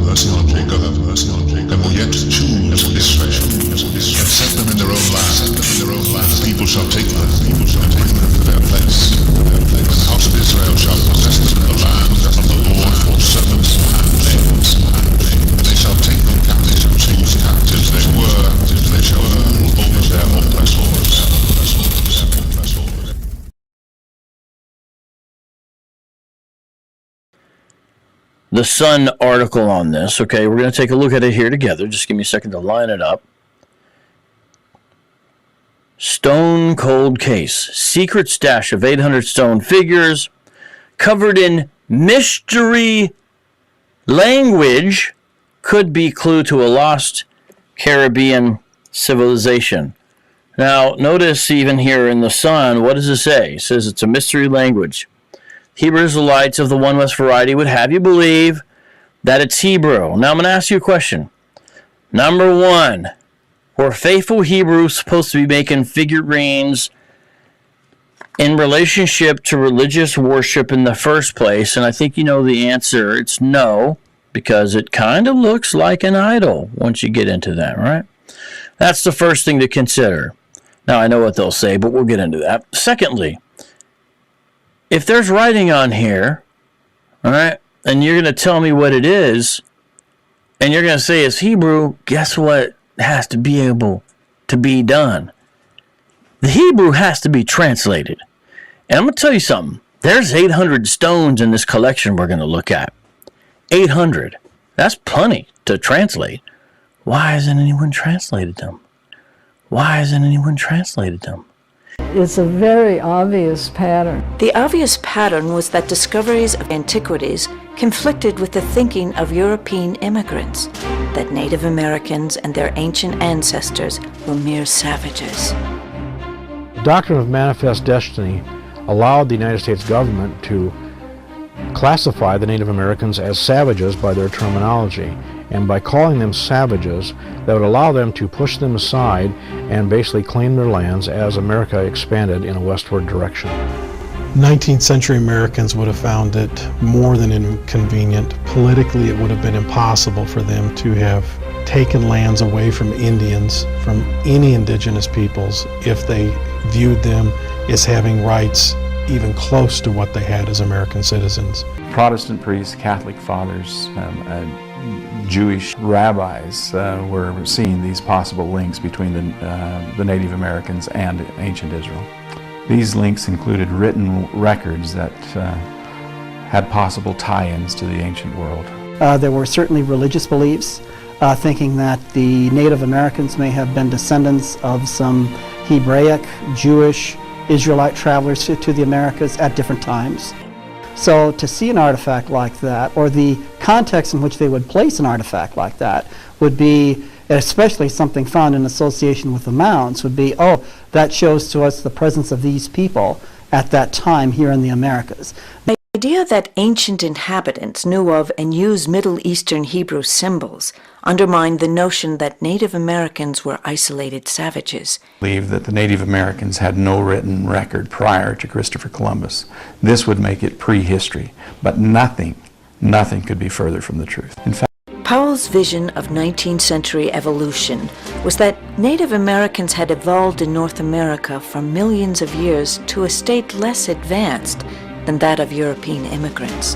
mercy on Jacob, and will yet choose Israel, and set them in their own land. The people shall take them, and bring them to their place. The house of Israel shall possess them in the land of the Lord for servants and slaves. They shall take them captives, whose captives they were, they shall rule over their oppressors. The Sun article on this. Okay, we're going to take a look at it here together. Just give me a second to line it up. Stone cold case. Secret stash of 800 stone figures covered in mystery language could be clue to a lost Caribbean civilization. Now, notice even here in the Sun, what does it say? It says it's a mystery language. Hebrew Israelites of the One West variety would have you believe that it's Hebrew. Now, I'm going to ask you a question. Number one, were faithful Hebrews supposed to be making figurines in relationship to religious worship in the first place? And I think you know the answer. It's no, because it kind of looks like an idol once you get into that, right? That's the first thing to consider. Now, I know what they'll say, but we'll get into that. Secondly, if there's writing on here, all right, and you're going to tell me what it is, and you're going to say it's Hebrew, guess what has to be able to be done? The Hebrew has to be translated. And I'm going to tell you something. There's 800 stones in this collection we're going to look at. 800. That's plenty to translate. Why hasn't anyone translated them? Why hasn't anyone translated them? It's a very obvious pattern. The obvious pattern was that discoveries of antiquities conflicted with the thinking of European immigrants, that Native Americans and their ancient ancestors were mere savages. The doctrine of manifest destiny allowed the United States government to classify the Native Americans as savages by their terminology. And by calling them savages, that would allow them to push them aside and basically claim their lands as America expanded in a westward direction. 19th century Americans would have found it more than inconvenient. Politically, it would have been impossible for them to have taken lands away from Indians, from any indigenous peoples, if they viewed them as having rights even close to what they had as American citizens. Protestant priests, Catholic fathers, Jewish rabbis were seeing these possible links between the Native Americans and ancient Israel. These links included written records that had possible tie-ins to the ancient world. There were certainly religious beliefs, thinking that the Native Americans may have been descendants of some Hebraic, Jewish, Israelite travelers to the Americas at different times. So to see an artifact like that, or the context in which they would place an artifact like that, would be, especially something found in association with the mounds, would be, oh, that shows to us the presence of these people at that time here in the Americas. The idea that ancient inhabitants knew of and used Middle Eastern Hebrew symbols undermined the notion that Native Americans were isolated savages. Believed that the Native Americans had no written record prior to Christopher Columbus. This would make it prehistory, but nothing could be further from the truth. In fact, Powell's vision of 19th century evolution was that Native Americans had evolved in North America for millions of years to a state less advanced than that of European immigrants.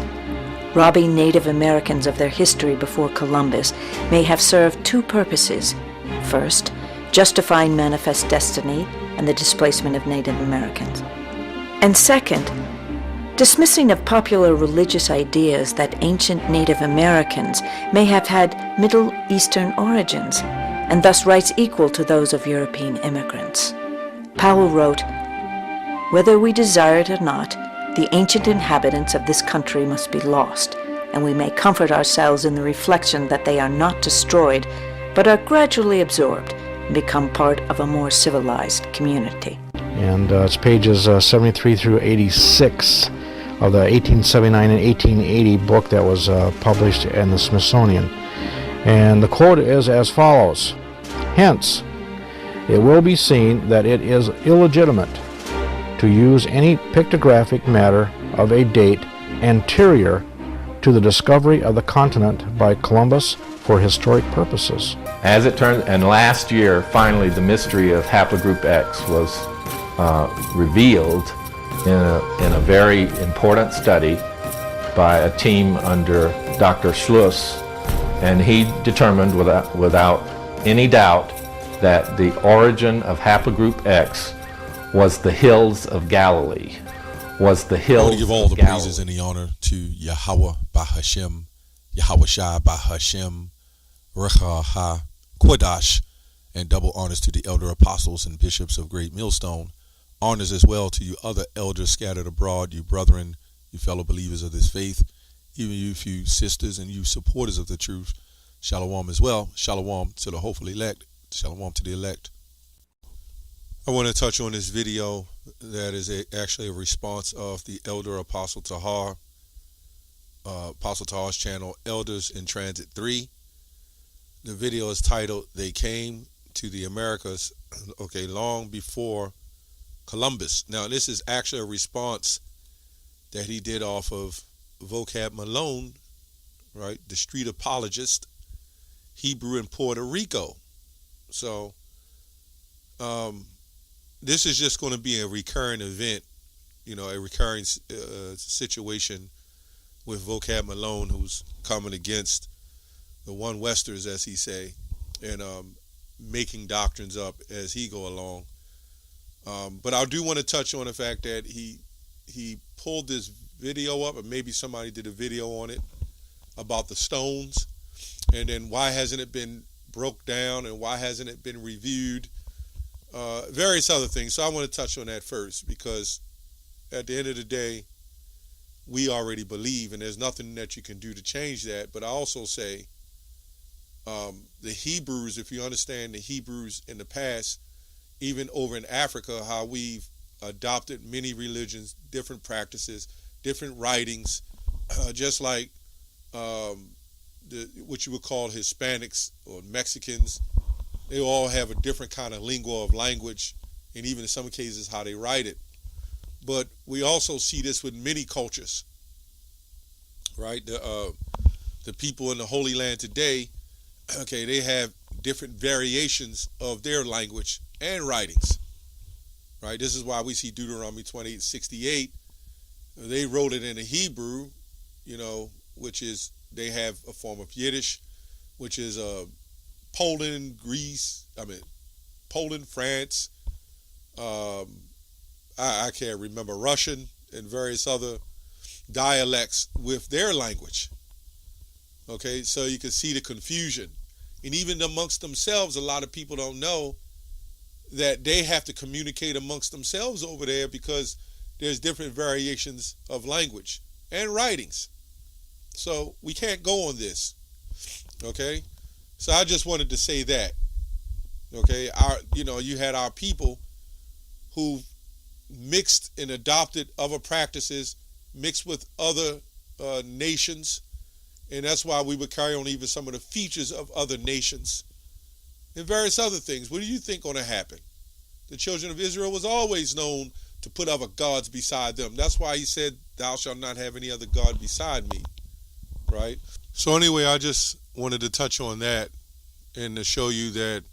Robbing Native Americans of their history before Columbus may have served two purposes. First, justifying manifest destiny and the displacement of Native Americans. And second, dismissing of popular religious ideas that ancient Native Americans may have had Middle Eastern origins, and thus rights equal to those of European immigrants. Powell wrote, "Whether we desire it or not, the ancient inhabitants of this country must be lost, and we may comfort ourselves in the reflection that they are not destroyed, but are gradually absorbed and become part of a more civilized community." And it's pages 73 through 86 of the 1879 and 1880 book that was published in the Smithsonian. And the quote is as follows: "Hence, it will be seen that it is illegitimate to use any pictographic matter of a date anterior to the discovery of the continent by Columbus for historic purposes. As it turns, and last year, finally, the mystery of haplogroup X was revealed in a very important study by a team under Dr. Schluss, and he determined without any doubt that the origin of haplogroup X was the hills of Galilee. I want to give all the praises and the honor to Yahweh Bahashem, Yahweh Shai Bahashem, Recha Ha Kodash, and double honors to the elder apostles and bishops of Great Millstone. Honors as well to you other elders scattered abroad, you brethren, you fellow believers of this faith, even you few sisters and you supporters of the truth. Shalom as well. Shalom to the hopeful elect. Shalom to the elect. I want to touch on this video that is actually a response of the elder Apostle Tahar, Apostle Tahar's channel, Elders in Transit 3. The video is titled, They Came to the Americas, okay, long before Columbus. Now, this is actually a response that he did off of Vocab Malone, right, the street apologist, Hebrew in Puerto Rico. So, this is just going to be a recurring event, you know, a recurring situation with Vocab Malone, who's coming against the one Westers, as he say, and making doctrines up as he go along. But I do want to touch on the fact that he pulled this video up, or maybe somebody did a video on it, about the stones, and then why hasn't it been broke down, and why hasn't it been reviewed, various other things. So I want to touch on that first, because at the end of the day, we already believe, and there's nothing that you can do to change that. But I also say the Hebrews, if you understand the Hebrews in the past, even over in Africa, how we've adopted many religions, different practices, different writings, just like what you would call Hispanics or Mexicans. They all have a different kind of lingua of language, and even in some cases how they write it. But we also see this with many cultures, right? The people in the Holy Land today, okay, they have different variations of their language and writings, right? This is why we see Deuteronomy 28:68. They wrote it in a Hebrew, you know, which is, they have a form of Yiddish, which is Poland, France, I can't remember, Russian, and various other dialects with their language. Okay, so you can see the confusion. And even amongst themselves, a lot of people don't know that they have to communicate amongst themselves over there, because there's different variations of language and writings. So we can't go on this. Okay, so I just wanted to say that. Okay, you had our people who mixed and adopted other practices, mixed with other nations, and that's why we would carry on even some of the features of other nations and various other things. What do you think going to happen? The children of Israel was always known to put other gods beside them. That's why he said, "Thou shalt not have any other god beside me." Right? So anyway, I just wanted to touch on that and to show you that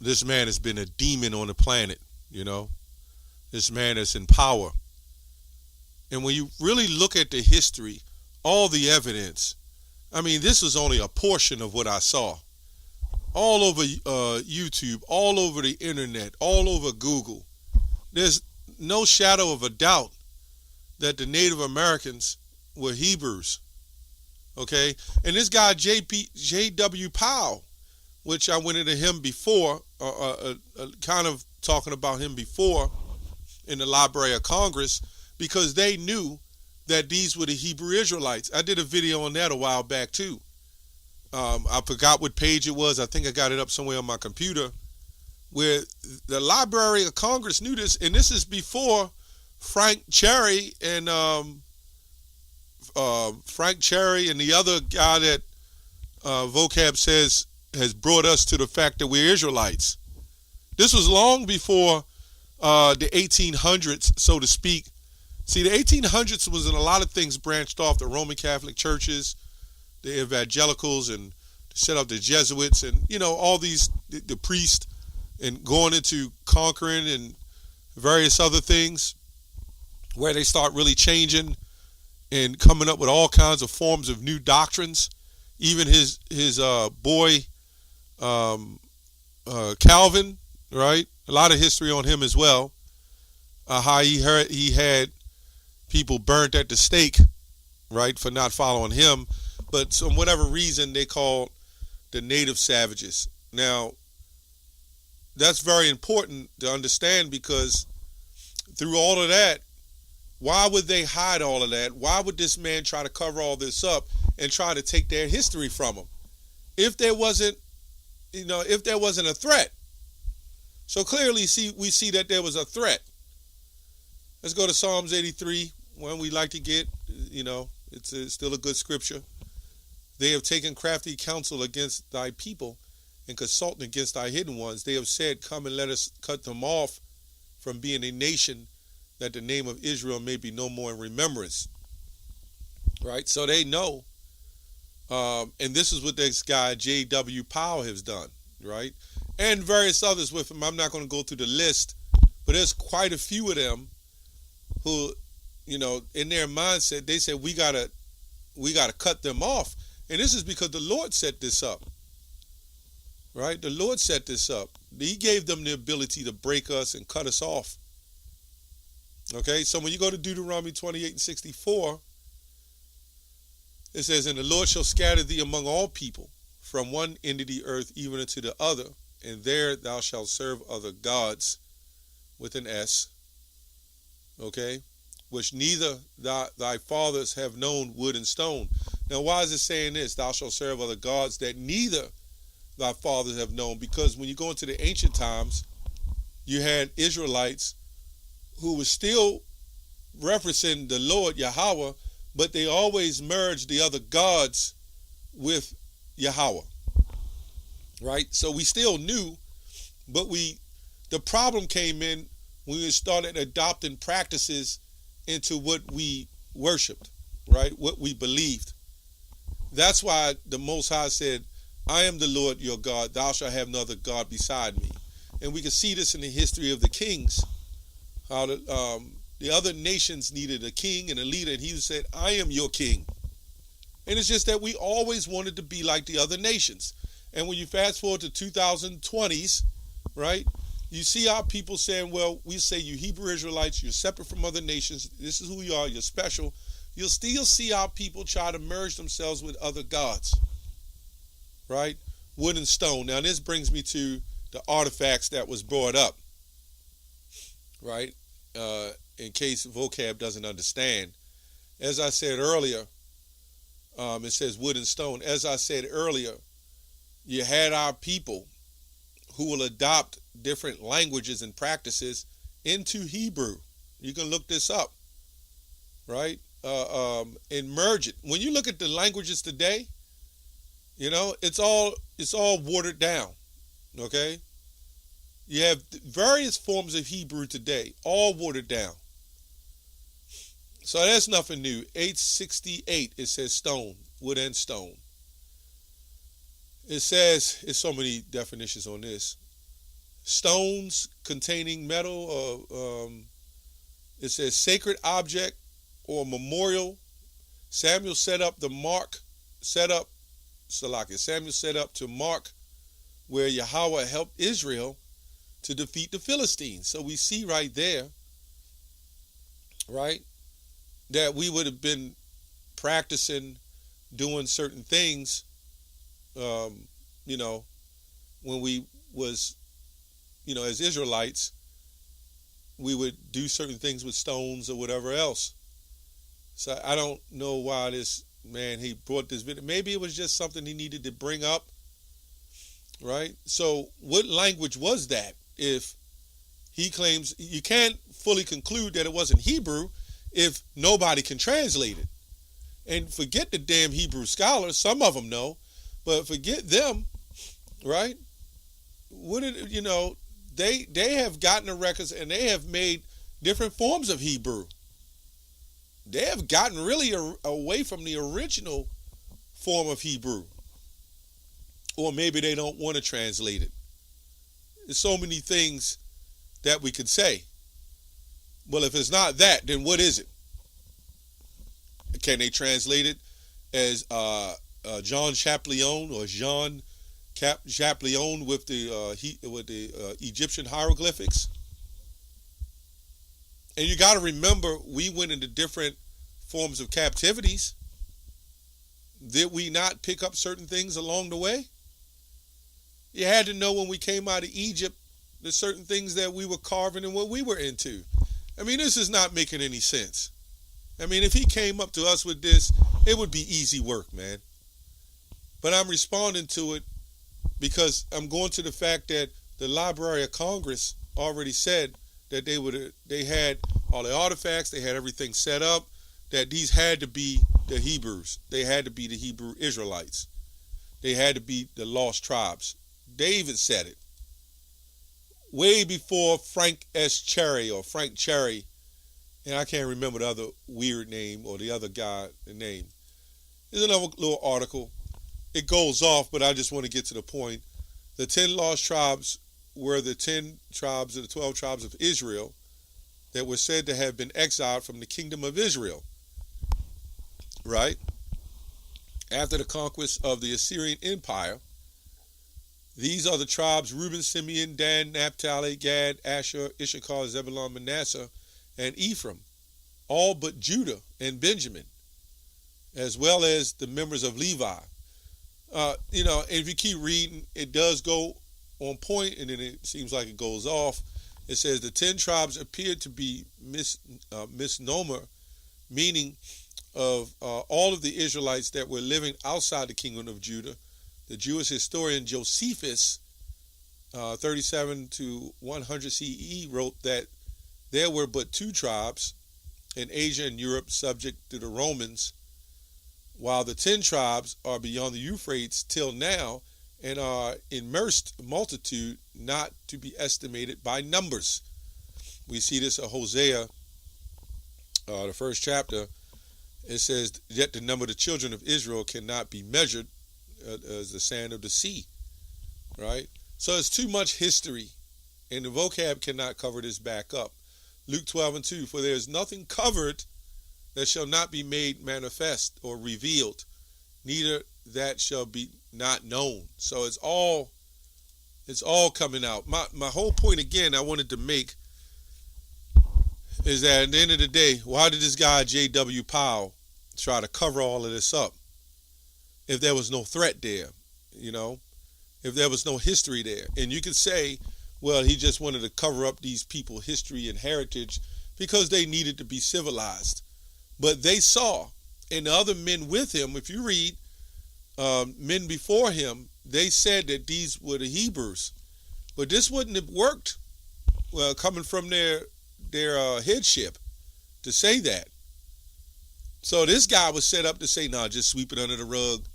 this man has been a demon on the planet, you know. This man is in power. And when you really look at the history, all the evidence, I mean, this is only a portion of what I saw. All over YouTube, all over the internet, all over Google. There's no shadow of a doubt that the Native Americans were Hebrews. Okay? And this guy, J.W. Powell, which I went into him before, kind of talking about him before in the Library of Congress, because they knew that these were the Hebrew Israelites. I did a video on that a while back too. I forgot what page it was. I think I got it up somewhere on my computer, where the Library of Congress knew this, and this is before Frank Cherry and the other guy that Vocab says has brought us to the fact that we're Israelites. This was long before the 1800s, so to speak, See, the 1800s was when a lot of things branched off. The Roman Catholic churches, the evangelicals, and set up the Jesuits, and all these the priests, and going into conquering and various other things, where they start really changing and coming up with all kinds of forms of new doctrines. Even his boy Calvin, right? A lot of history on him as well. How he had people burnt at the stake, right, for not following him. But for whatever reason, they called the native savages. Now, that's very important to understand, because through all of that, why would they hide all of that? Why would this man try to cover all this up and try to take their history from them if there wasn't a threat? So clearly, we see that there was a threat. Let's go to Psalms 83, one we like to get. It's still a good scripture. They have taken crafty counsel against thy people, and consulting against thy hidden ones. They have said, come and let us cut them off from being a nation, that the name of Israel may be no more in remembrance. Right? So they know. And this is what this guy, J.W. Powell, has done. Right? And various others with him. I'm not going to go through the list, but there's quite a few of them who, in their mindset, they said, we gotta cut them off. And this is because the Lord set this up. Right? The Lord set this up. He gave them the ability to break us and cut us off. Okay? So when you go to Deuteronomy 28:64, it says, and the Lord shall scatter thee among all people, from one end of the earth even unto the other, and there thou shalt serve other gods, with an S, okay, which neither thy fathers have known, wood and stone. Now, why is it saying this? Thou shalt serve other gods that neither thy fathers have known. Because when you go into the ancient times, you had Israelites who were still referencing the Lord Yahweh, but they always merged the other gods with Yahweh. Right? So we still knew, but the problem came in when we started adopting practices into what we worshiped, right? What we believed. That's why the Most High said, I am the Lord your God, thou shalt have no other God beside me. And we can see this in the history of the kings, how the other nations needed a king and a leader, and he said, I am your king. And it's just that we always wanted to be like the other nations. And when you fast forward to 2020s, right, you see our people saying, well, we say you Hebrew Israelites, you're separate from other nations, this is who you are, you're special. You'll still see our people try to merge themselves with other gods, right? Wood and stone. Now, this brings me to the artifacts that was brought up, right? In case vocab doesn't understand. As I said earlier, it says wood and stone. As I said earlier, you had our people who will adopt different languages and practices into Hebrew. You can look this up, right? And merge it. When you look at the languages today, it's all watered down. Okay? You have various forms of Hebrew today, all watered down. So that's nothing new. 868, it says stone, wood and stone. It says, there's so many definitions on this. Stones containing metal, it says sacred object or memorial. Samuel set up to mark where Yahweh helped Israel to defeat the Philistines. So we see right there, right, that we would have been practicing doing certain things, when we was, as Israelites, we would do certain things with stones or whatever else. So I don't know why this man, he brought this video. Maybe it was just something he needed to bring up, right? So what language was that? If he claims, you can't fully conclude that it wasn't Hebrew if nobody can translate it. And forget the damn Hebrew scholars, some of them know, but forget them, right? They have gotten the records and they have made different forms of Hebrew. they have gotten really away from the original form of Hebrew. Or maybe they don't want to translate it. There's so many things that we could say. Well, if it's not that, then what is it? Can they translate it as John Champollion or Jean Champollion with the Egyptian hieroglyphics? And you got to remember, we went into different forms of captivities. Did we not pick up certain things along the way? You had to know when we came out of Egypt, there's certain things that we were carving and what we were into. I mean, this is not making any sense. I mean, if he came up to us with this, it would be easy work, man. But I'm responding to it because I'm going to the fact that the Library of Congress already said that they had all the artifacts, they had everything set up, that these had to be the Hebrews. They had to be the Hebrew Israelites. They had to be the lost tribes. David said it. Way before Frank S. Cherry or Frank Cherry, and I can't remember the other weird name or the other guy, the name. There's another little article. It goes off, but I just want to get to the point. The 10 lost tribes were the 10 tribes of the 12 tribes of Israel that were said to have been exiled from the kingdom of Israel. Right? After the conquest of the Assyrian Empire, these are the tribes: Reuben, Simeon, Dan, Naphtali, Gad, Asher, Issachar, Zebulun, Manasseh, and Ephraim, all but Judah and Benjamin, as well as the members of Levi. If you keep reading, it does go on point, and then it seems like it goes off. It says the 10 tribes appeared to be misnomer, meaning of all of the Israelites that were living outside the kingdom of Judah. The Jewish historian Josephus, 37 to 100 CE, wrote that there were but 2 tribes in Asia and Europe subject to the Romans, while the 10 tribes are beyond the Euphrates till now and are immersed multitude not to be estimated by numbers. We see this in Hosea, the first chapter. It says, yet the number of the children of Israel cannot be measured as the sand of the sea, right? So it's too much history, and the vocab cannot cover this back up. Luke 12:2, for there is nothing covered that shall not be made manifest or revealed, neither that shall be not known. So it's all coming out. My whole point, again, I wanted to make is that at the end of the day, why did this guy J.W. Powell try to cover all of this up? If there was no threat there, if there was no history there. And you could say, well, he just wanted to cover up these people's history and heritage because they needed to be civilized. But they saw, and the other men with him, if you read men before him, they said that these were the Hebrews. But this wouldn't have worked, well, coming from their headship to say that. So this guy was set up to say, nah, just sweep it under the rug.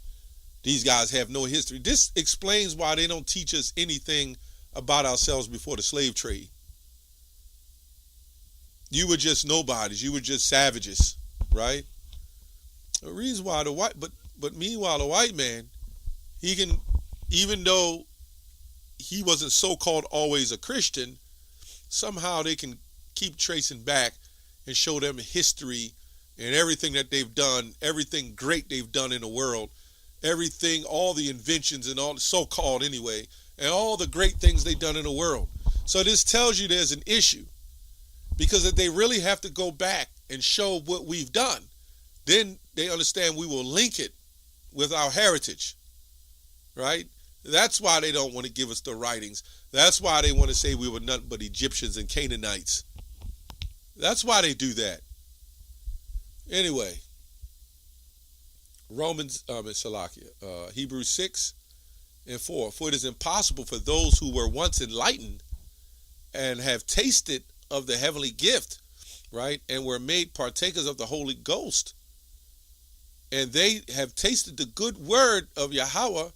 These guys have no history. This explains why they don't teach us anything about ourselves before the slave trade. You were just nobodies. You were just savages, right? The reason why but meanwhile the white man, he can, even though he wasn't so-called always a Christian, somehow they can keep tracing back and show them history and everything that they've done, everything great they've done in the world, everything, all the inventions and all the so-called anyway, and all the great things they've done in the world. So this tells you there's an issue, because if they really have to go back and show what we've done, then they understand we will link it with our heritage, right? That's why they don't want to give us the writings. That's why they want to say we were nothing but Egyptians and Canaanites. That's why they do that. Anyway, Hebrews 6:4. For it is impossible for those who were once enlightened and have tasted of the heavenly gift, right, and were made partakers of the Holy Ghost, and they have tasted the good word of Yahweh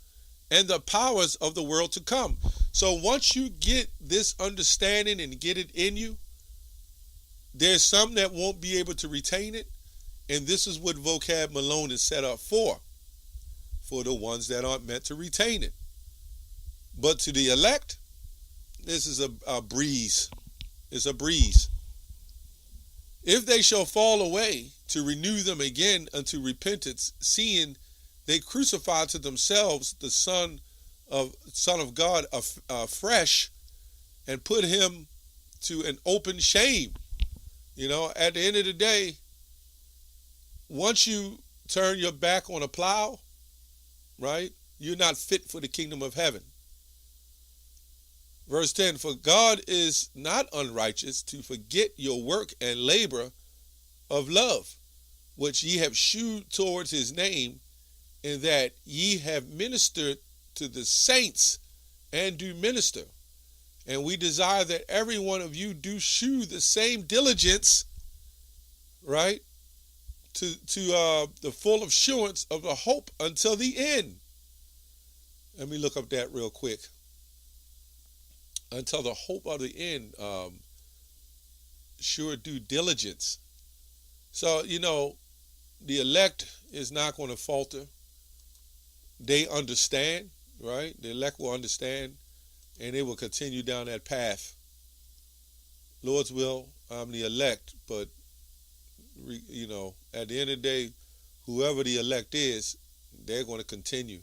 and the powers of the world to come. So once you get this understanding and get it in you, there's some that won't be able to retain it, And this is what Vocab Malone is set up for the ones that aren't meant to retain it. But to the elect, this is a breeze. It's a breeze. If they shall fall away, to renew them again unto repentance, seeing they crucify to themselves the Son of God afresh, and put him to an open shame. You know, at the end of the day, once you turn your back on a plow, right, you're not fit for the kingdom of heaven. Verse 10, for God is not unrighteous to forget your work and labor of love, which ye have shewed towards his name, in that ye have ministered to the saints and do minister. And we desire that every one of you do shew the same diligence, right, to the full assurance of the hope until the end. Let me look up that real quick. Until the hope of the end, sure due diligence. So, you know, the elect is not going to falter. They understand, right? The elect will understand, and they will continue down that path. Lord's will, I'm the elect, but, you know, at the end of the day, whoever the elect is, they're going to continue.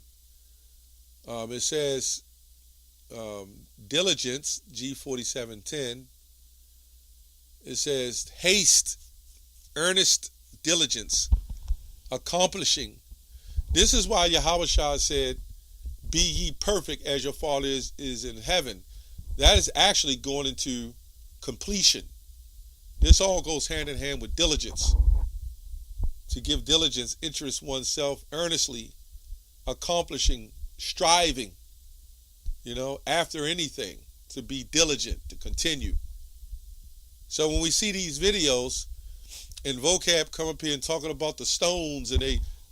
It says, diligence, G4710, it says haste, earnest diligence, accomplishing. This is why Yahushua said, be ye perfect as your Father is in heaven. That is actually going into completion. This all goes hand in hand with diligence. To give diligence, interest oneself earnestly, accomplishing, striving, you know, after anything, to be diligent, to continue. So when we see these videos and Vocab come up here and talking about the stones, and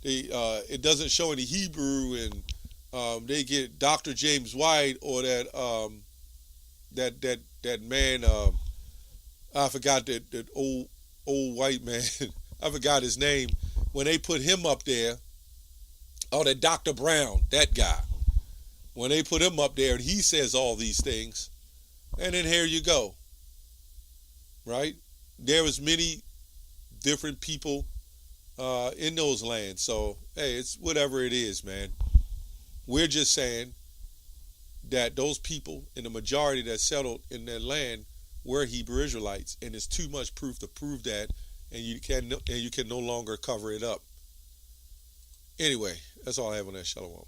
it doesn't show any Hebrew, and they get Dr. James White or that man, I forgot that old white man, I forgot his name, when they put him up there, oh, that Dr. Brown, that guy. When they put him up there and he says all these things, and then here you go, right? There was many different people in those lands. So, hey, it's whatever it is, man. We're just saying that those people in the majority that settled in that land were Hebrew Israelites, and it's too much proof to prove that, and you can no longer cover it up. Anyway, that's all I have on that. Shalom.